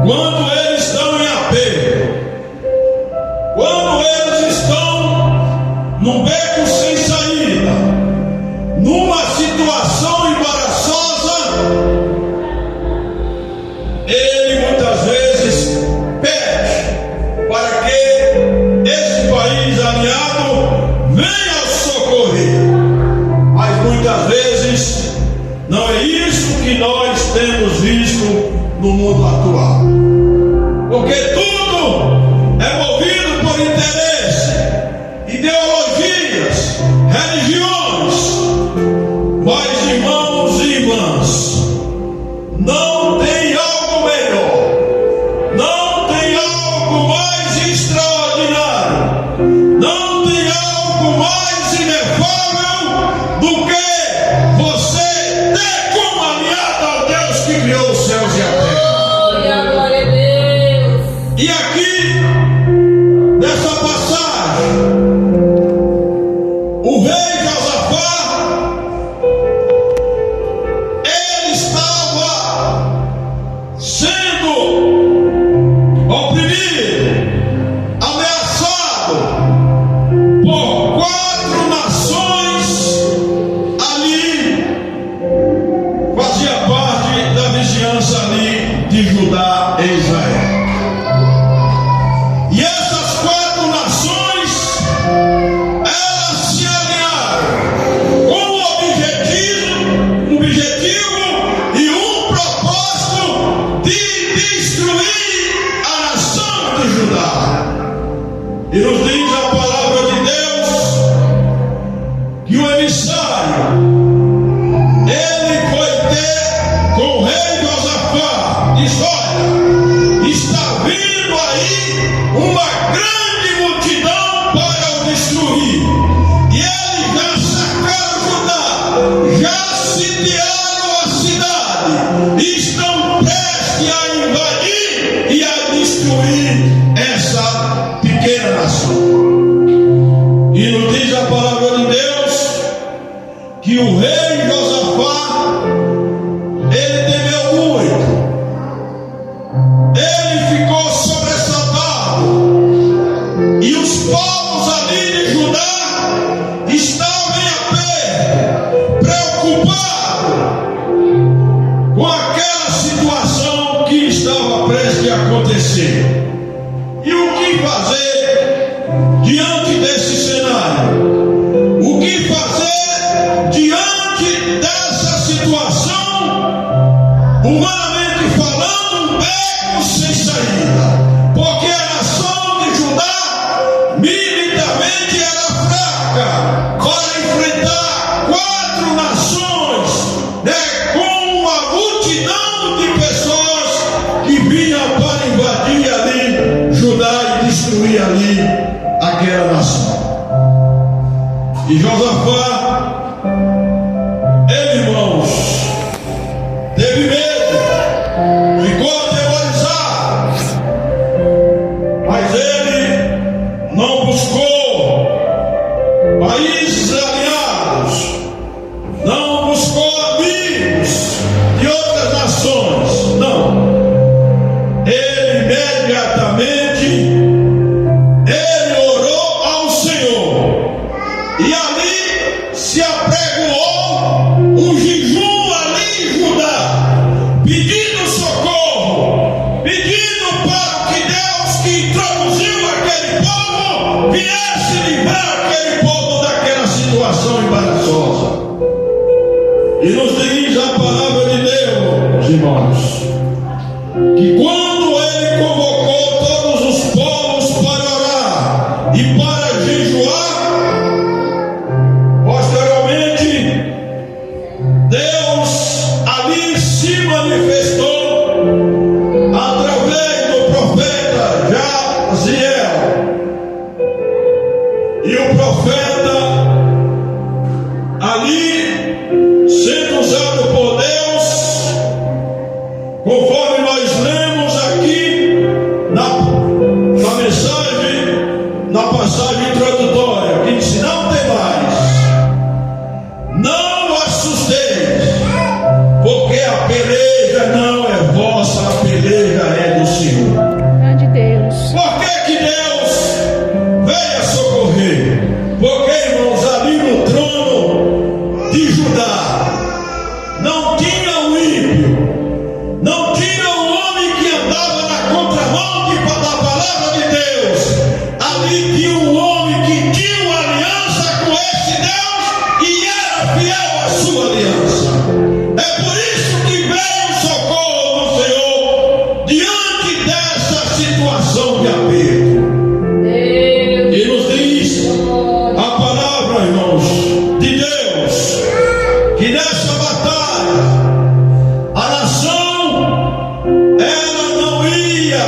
quando eles estão em aperto, quando eles estão num beco sem saída, numa situação embaraçosa, ele muitas vezes pede para que esse país aliado venha socorrer, mas muitas vezes não é isso que nós temos visto no mundo atual, porque tudo é movido por interesse, ideologias, religiões. Mas, irmãos e irmãs, não tem algo melhor, não tem algo mais extraordinário, não tem algo mais inefável do que você ter como aliado ao Deus que criou os céus e a terra. Glória a Deus. E aqui, nessa passagem, o rei Josafá, ele estava sendo oprimido, ameaçado por 4 nações ali, fazia parte da vizinhança ali de Judá e Israel. E essas 4 nações, elas se alinharam com um objetivo e um propósito de destruir a nação de Judá. E nos diz a palavra de Deus que o emissário, ele foi ter com o rei Josafá, diz: olha, está vindo aí uma grande multidão para o destruir, e eles já sacaram Judá, já sitiaram a cidade, e estão prestes a invadir e a destruir essa pequena nação. E nos diz a palavra de Deus que o rei Josafá, ele temeu muito, ele ficou sobressaltado, e os povos ali de Judá estavam em aperto, preocupados com aquela situação que estava prestes a acontecer. E o que fazer diante desse cenário? O que fazer diante dessa situação? Humanamente falando, um beco sem saída, porque a nação de Judá militarmente era fraca para enfrentar 4 nações, com uma multidão de pessoas que vinham para invadir ali Judá e destruir ali aquela nação. E Josafá, ele, irmãos, teve medo, ficou aterrorizado, mas ele não buscou países aliados, não buscou amigos de outras nações, não. Ele imediatamente, ele orou ao Senhor, e ali se apregoou um jejum ali em Judá, pedindo socorro, pedindo para que Deus, que introduziu aquele povo, viesse livrar aquele povo daquela situação embaraçosa. E nos diz a palavra de Deus, irmãos, que quando ele convocou todos os povos para orar e para jejuar, posteriormente Deus ali se manifestou através do profeta Jaziel. E o profeta ali, sendo usado por Deus, conforme nós lemos Deus. Ali tinha um homem que tinha uma aliança com esse Deus e era fiel à sua aliança. É por isso que veio o socorro do Senhor diante dessa situação de aperto. E nos diz a palavra, irmãos, de Deus, que nessa batalha a nação ela não ia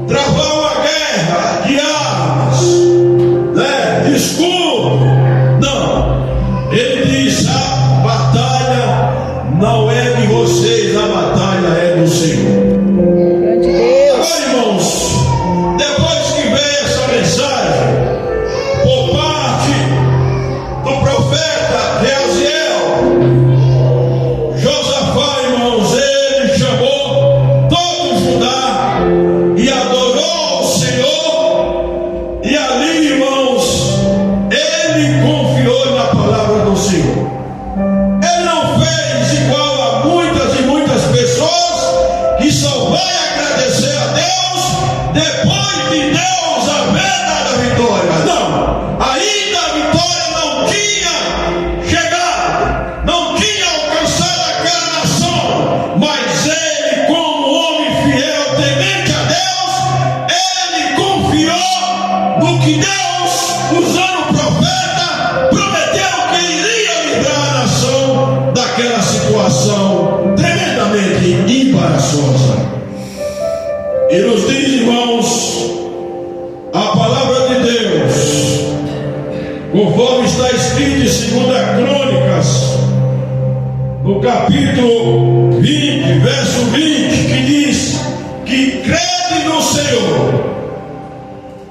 travar uma guerra de armas, né, de escudo. Não, ele diz: a batalha não é de vocês, a batalha é do Senhor. Agora, irmãos, depois que veio essa mensagem por parte do profeta Reaziel, Josafá, irmãos, ele chamou todo Judá e adorou o Senhor, e ali, irmãos, ele confiou na palavra do Senhor. Ele não fez igual a muitas e muitas pessoas que só vai agradecer a Deus depois de Deus haver dado a vitória. Não, ainda a vitória não tinha chegado, não tinha alcançado aquela nação, mas ele, como homem fiel, temente a Deus, ele confiou no que Deus, usando o profeta, prometeu que iria livrar a nação daquela situação tremendamente embaraçosa. E nos diz, irmãos, a palavra de Deus, conforme está escrito em 2 Crônicas, no capítulo 20, verso 20, que diz que crede no Senhor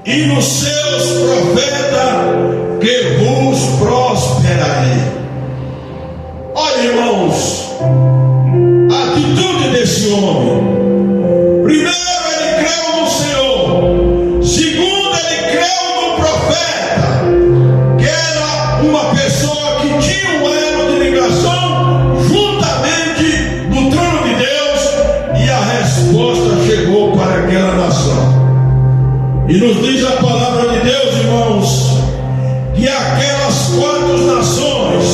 e nos seus profetas, que vos prosperarei. Olha, irmãos, a atitude desse homem: primeiro, ele creu no Senhor; segundo, ele creu no profeta, que era uma pessoa que tinha um elo de ligação juntamente do trono de Deus, e a resposta chegou para aquela nação. E nos diz a palavra de Deus, irmãos, que aquelas 4 nações,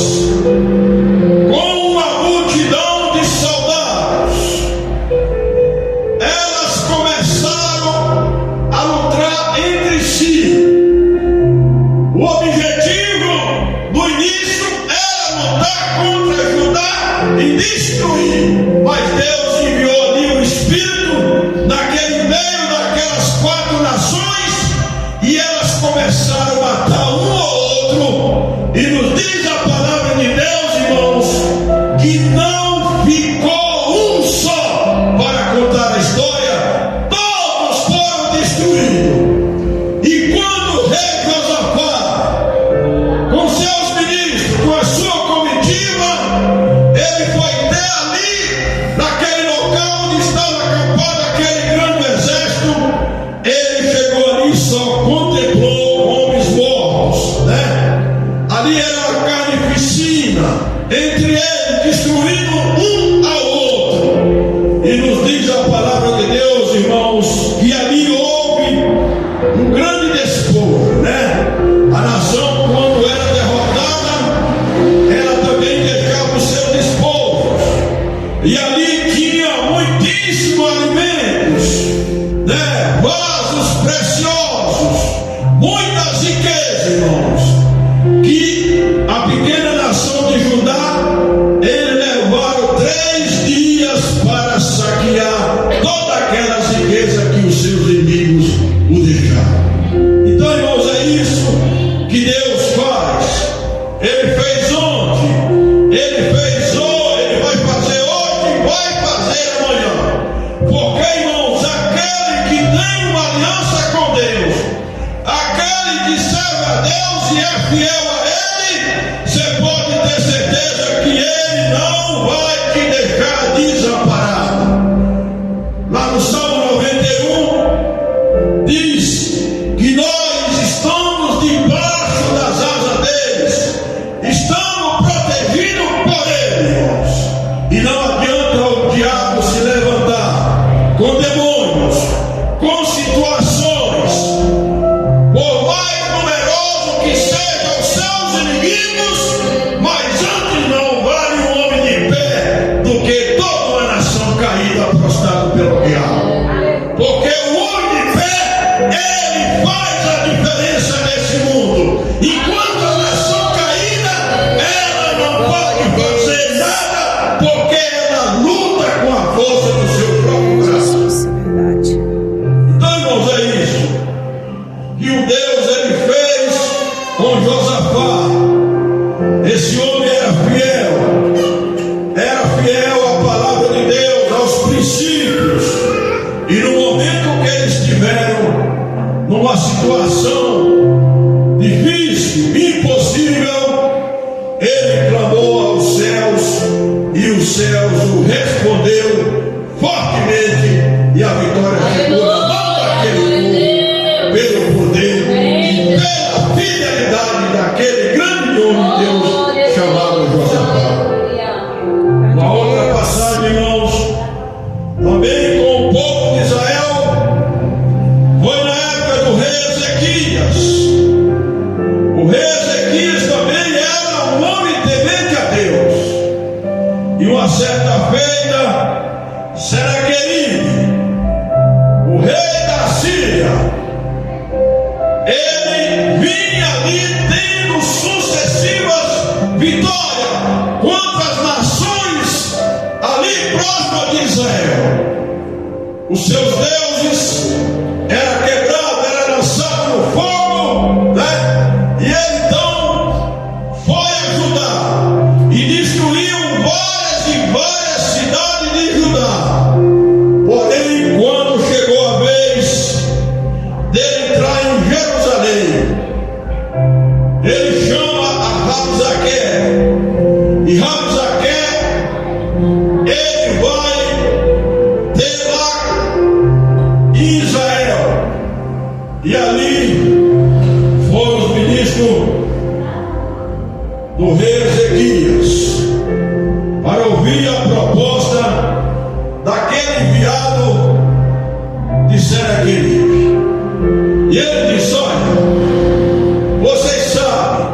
com uma multidão de soldados, elas começaram a lutar entre si. O objetivo do início era lutar contra Judá e destruir, mas Deus enviou ali o Espírito naquele meio daquelas 4 nações, e elas começaram a matar um ao outro. E nos diz a palavra de Deus, afastado pelo diabo. Porque o homem de fé, ele faz a diferença nesse mundo. Enquanto a nação caída, ela não pode fazer nada, porque ela luta com a força do seu próprio coração. Então, irmãos, é isso que o Deus ele fez com Josafá. Esse homem era fiel à palavra de Deus, aos princípios. E no momento que eles estiveram numa situação difícil, impossível, ele clamou aos céus e os céus o respondeu fortemente, e a vitória chegou na mão daquele povo pelo poder e pela fidelidade daquele grande homem de Deus chamado Josafá. Uma outra passagem, irmãos, também com o povo de Israel, foi na época do rei Ezequias. O rei Ezequias também era um homem temente a Deus. E uma certa feita, Senaqueribe, o rei da Síria, ele vinha ali tendo sucessivas vitórias contra as nações ali próximas de Israel. Os seus deuses eram quebrados, eram lançados no fogo, né? E ele então foi ajudar e destruiu várias e várias cidades de Judá. Porém, quando chegou a vez dele entrar em Jerusalém, ele chama a Rabsaque, e Rabsaque ele vai ter lá em Israel, e ali foram os ministros do rei Ezequias para ouvir a proposta daquele enviado de Senaqueribe. E ele disse: olha, vocês sabem,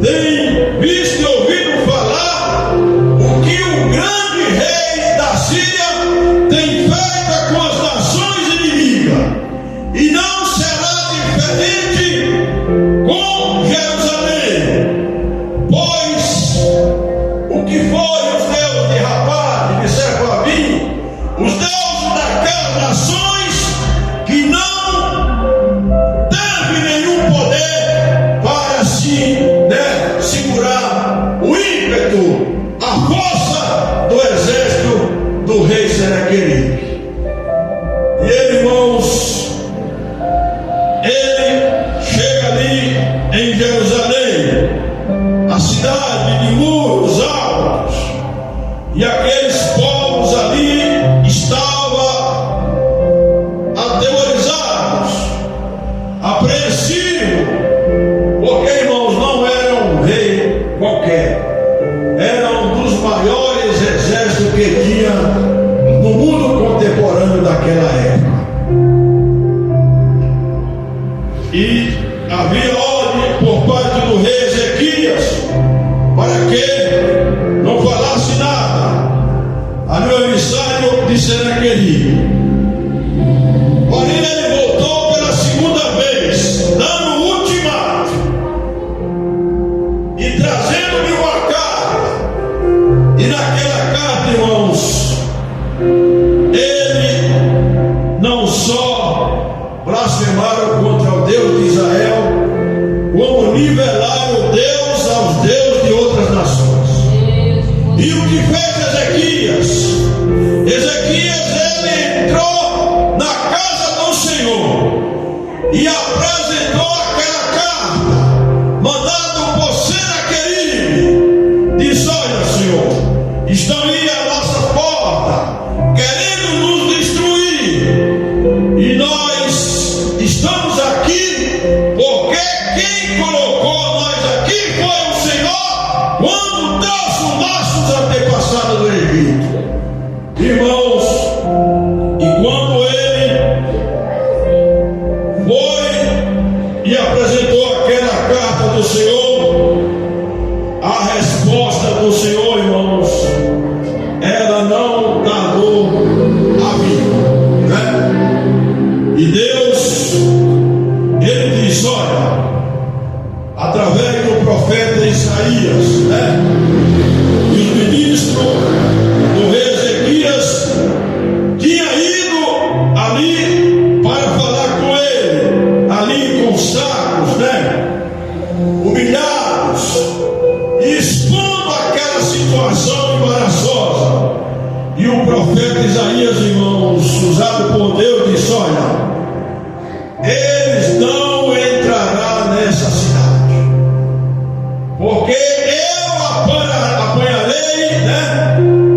têm visto e ouvido falar o que o grande rei da Síria tem feito com as nações inimigas, e não será diferente com Jerusalém, pois o que foi os deuses de Rabá, de Sefarvim, os deuses daquelas nações que não teve nenhum poder para assim, né, segurar o ímpeto, a força do exército do rei Senaqueribe. E ele, irmãos, ele chega ali em Jerusalém, a cidade de muros altos, e aqueles povos ali estavam atemorizados, apreensivos, porque, irmãos, não era um rei qualquer, era um dos maiores exércitos que tinha no mundo contemporâneo daquela época. E havia ordem por parte do rei Ezequias para que não falasse nada ao emissário de Senaqueribe. Porém, ele voltou pela segunda vez, dando o ultimato e trazendo-lhe uma carta. E naquela carta, irmãos, ele não só blasfemaram contra o Deus de Israel, como nivelaram Deus aos deuses de outras nações. E o que fez Ezequias? Ezequias, ele entrou na casa do Senhor e apresentou aquela carta, mandado por Senaqueribe. Diz: olha, Senhor, estão aí à nossa porta, querendo nos destruir, e nós estamos aqui porque quem colocou nós aqui foi o Senhor quando trouxe os nossos antepassados do Egito. Irmãos, e quando ele foi e apresentou aquela por Deus, disse: olha, eles não entrarão nessa cidade, porque eu apanharei,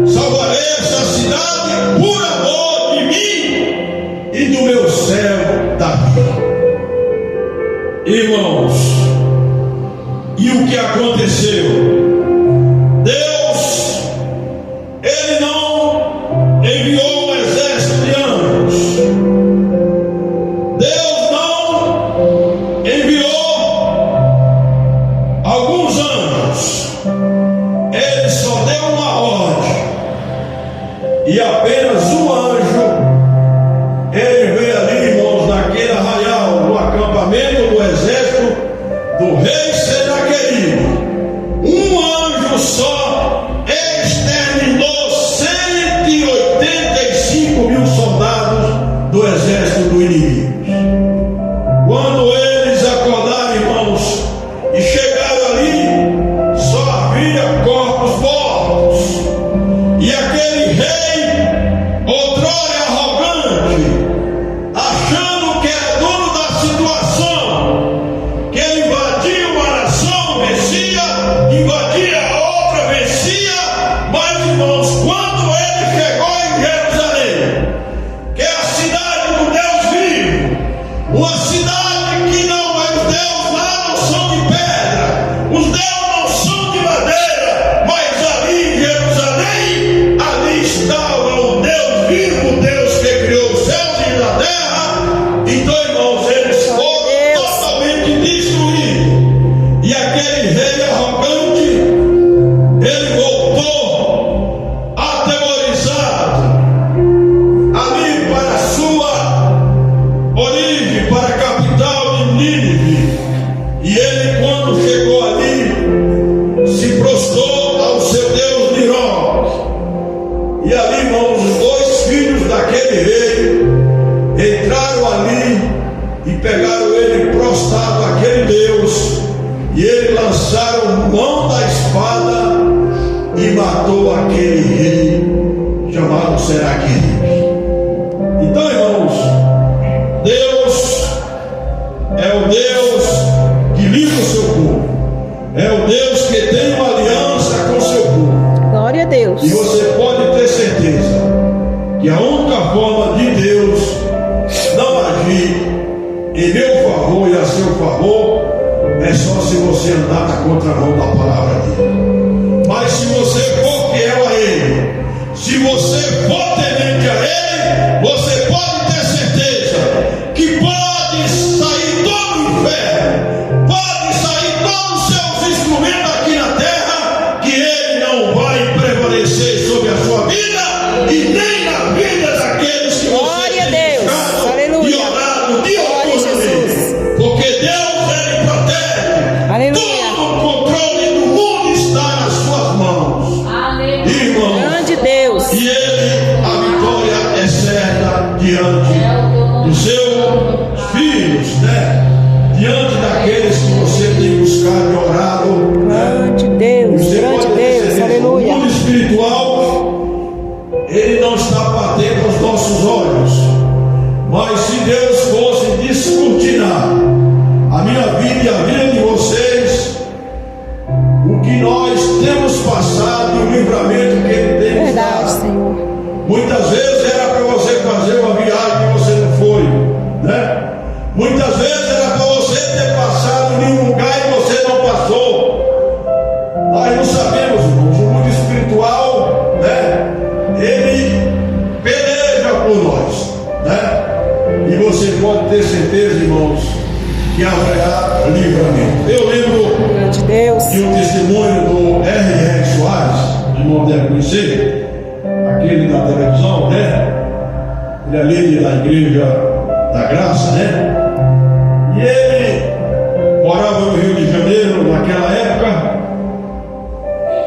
salvarei essa cidade por amor de mim e do meu servo Davi. Irmãos, e o que aconteceu? Deus, Ele não enviou um exército de anjos. Deus não enviou alguns anjos. Ele só deu uma ordem. E apenas um anjo, ele veio ali, irmãos, naquele arraial, no acampamento do exército do rei Senaqueribe. Um anjo só exterminou 185 mil soldados do exército do inimigo. Quando eles acordaram, irmãos, e chegaram ali, só havia corpos mortos. E aquele rei, outrora arrogante, achando que era dono da situação, que ele invadia uma nação, vencia, invadia a outra, vencia. Mas, irmãos, quando ele chegou em Jerusalém, que é a cidade do Deus vivo, uma cidade que não é os deuses lá, não são de pedra, os deuses não são de madeira, mas ali em Jerusalém, ali estava o Deus vivo, o Deus que criou os céus e a terra. Então, irmãos, eles foram totalmente destruídos. E aquele rei arrogante, ele voltou atemorizado ali para a sua origem, para a capital de Nínive. E ele, quando chegou ali, se prostrou ao seu Deus Niroque. E ali, irmãos, os dois filhos daquele rei entraram ali e pegaram ele prostrado àquele Deus, e ele lançaram mão da espada e matou aquele rei chamado Senaqueribe. Então, irmãos, Deus é o Deus que livra o seu povo, é o Deus que tem uma aliança com o seu povo. Glória a Deus. E você pode ter certeza que a única forma de Deus não agir em meu favor e a seu favor é só se você andar na contramão da palavra dele. Mas se você for fiel a ele, se você for temente a ele, você pode ter certeza que pode sair todo o inferno, pode sair todos os seus instrumentos aqui na terra, que ele não vai prevalecer sobre a sua vida e nem na vida daqueles que Glória você a tem Deus. buscado Aleluia. e orado Glória a Jesus. porque Deus, ele protege. Aleluia. Todo o controle do mundo está nas suas mãos. Irmãos, Grande Deus. e ele, a vitória é certa diante dos seus filhos, diante daqueles que você tem buscado e orado, Grande Deus. Você Grande pode Deus. perceber que Aleluia. o mundo espiritual, ele não está batendo aos nossos olhos. Mas se Deus fosse descortinar a minha vida e a vida de vocês, o que nós temos passado e o livramento que ele tem nos Verdade, dado. Senhor. Muitas vezes era para você fazer uma viagem que você não foi, Muitas vezes era para você ter passado em um lugar e você não passou. Nós não sabemos, irmãos, o mundo espiritual, ele peleja por nós, E você pode ter certeza, irmãos, que haverá livramento. Eu lembro Grande Deus. de um testemunho do R.R. Soares, o irmão deve conhecer, aquele da televisão, Ele é líder da Igreja da Graça, E ele morava no Rio de Janeiro naquela época,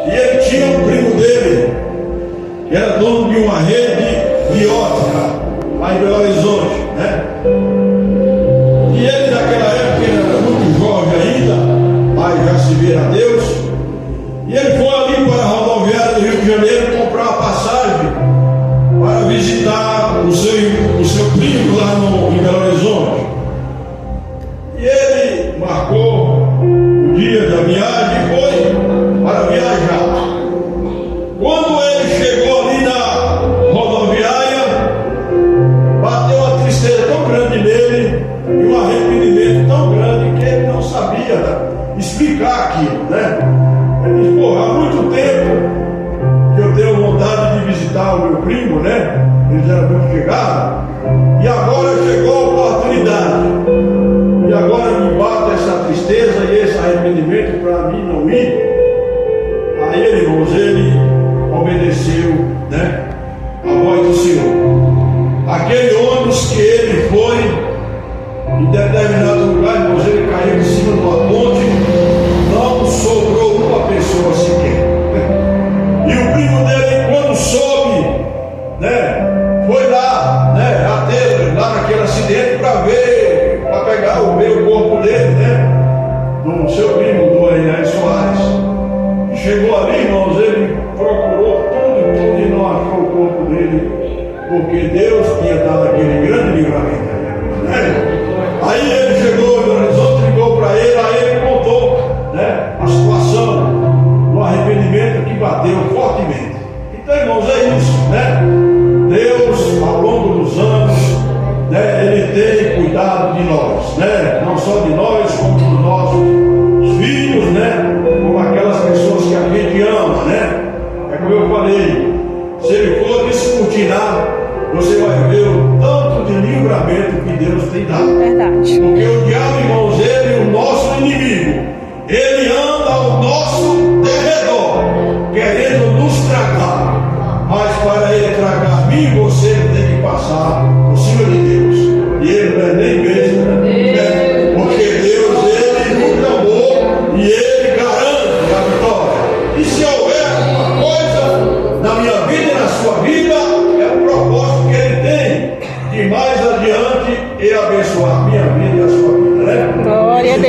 e ele tinha um primo dele, que era dono de uma rede de ótica lá em Belo Horizonte, E ele naquela época, ele era muito jovem ainda, mas já se vira a Deus, e ele foi ali para a rodoviária do Rio de Janeiro comprar uma passagem para visitar o seu primo lá em Belo Horizonte. E ele marcou o dia da viagem e foi para viajar. Quando ele chegou ali na rodoviária, bateu uma tristeza tão grande nele e um arrependimento tão grande que ele não sabia explicar aquilo, né? Ele disse: porra, há muito tempo que eu tenho vontade de visitar o meu primo, né? Eles eram muito chegados, e agora chegou a oportunidade, e agora me bate essa tristeza e esse arrependimento para mim não ir. Aí ele, irmãos, ele obedeceu, né, a voz do Senhor. Aquele ônibus que ele foi, em determinado lugar, irmãos, ele caiu em cima de uma ponte, não sobrou uma pessoa sequer. E o primo dele, quando soube, né, foi lá, né, lá naquele acidente para ver, para pegar ver o corpo dele, né, do seu primo, do Enéas Soares. E chegou ali, irmãos, ele procurou tudo e não achou o corpo dele, porque Deus tinha dado aquele grande livramento, né? Aí ele chegou no horizonte, ligou para ele, aí ele contou, né, a situação do arrependimento que bateu fortemente. Então, irmãos, é isso, né? Deus, ao longo dos anos, né, ele tem cuidado de nós, né? Não só de nós, como dos nossos filhos, né? Como aquelas pessoas que a gente ama, né? É como eu falei, se ele for descortinar, você vai ver o tanto de livramento que Deus tem dado. Verdade. Porque o diabo, irmãos, ele, o nosso inimigo, ele anda ao nosso derredor, querendo nos tragar. Mas para ele tragar mim e você, ele tem que passar por cima de Deus. E ele não é nem besta, né? Porque Deus, ele nos amou e ele garante a vitória. E se houver alguma coisa na minha vida e na sua vida, é o propósito que ele tem de mais adiante e abençoar a minha vida e a sua vida, né? Glória a Deus.